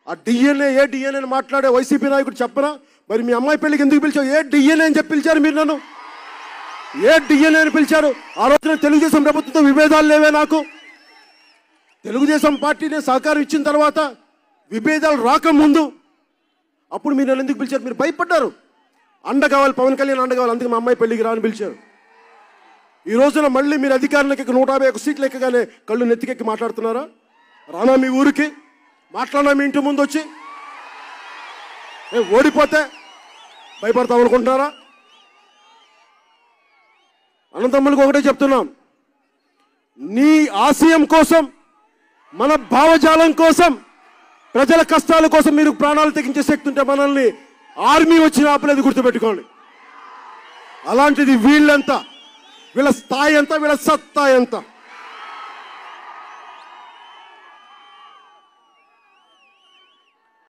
ఆ డిఎన్ఏ ఏ డిఎన్ఏ మాట్లాడే వైసీపీ నాయకుడు చెప్పరా? మరి మీ అమ్మాయి పెళ్ళికి ఎందుకు పిలిచావు? ఏ డిఎన్ఏ అని చెప్పి పిలిచారు మీరు నన్ను? ఏ డిఎన్ఏ అని పిలిచారు? ఆ రోజున తెలుగుదేశం ప్రభుత్వంతో విభేదాలు లేవే నాకు? తెలుగుదేశం పార్టీని సహకారం ఇచ్చిన తర్వాత విభేదాలు రాకముందు అప్పుడు మీరు నన్ను ఎందుకు పిలిచారు? మీరు భయపడ్డారు. అండ కావాలి, పవన్ కళ్యాణ్ అండ కావాలి, అందుకే మా అమ్మాయి పెళ్ళికి రాని పిలిచారు. ఈ రోజున మళ్ళీ మీరు అధికారంలోకి 151 సీట్లు ఎక్కగానే కళ్ళు నెత్తికెక్కి మాట్లాడుతున్నారా? రానా మీ ఊరికి? మాట్లాడినా మీ ఇంటి ముందు వచ్చి? ఓడిపోతే భయపడతాం అనుకుంటున్నారా? అన్నదమ్ములకు ఒకటే చెప్తున్నాం, నీ ఆశయం కోసం, మన భావజాలం కోసం, ప్రజల కష్టాల కోసం మీరు ప్రాణాలు తెగించే శక్తి ఉంటే మనల్ని ఆర్మీ వచ్చి ఆపలేదు, గుర్తుపెట్టుకోండి. అలాంటిది వీళ్ళంతా, వీళ్ళ స్థాయి ఎంత, వీళ్ళ సత్తా ఎంత.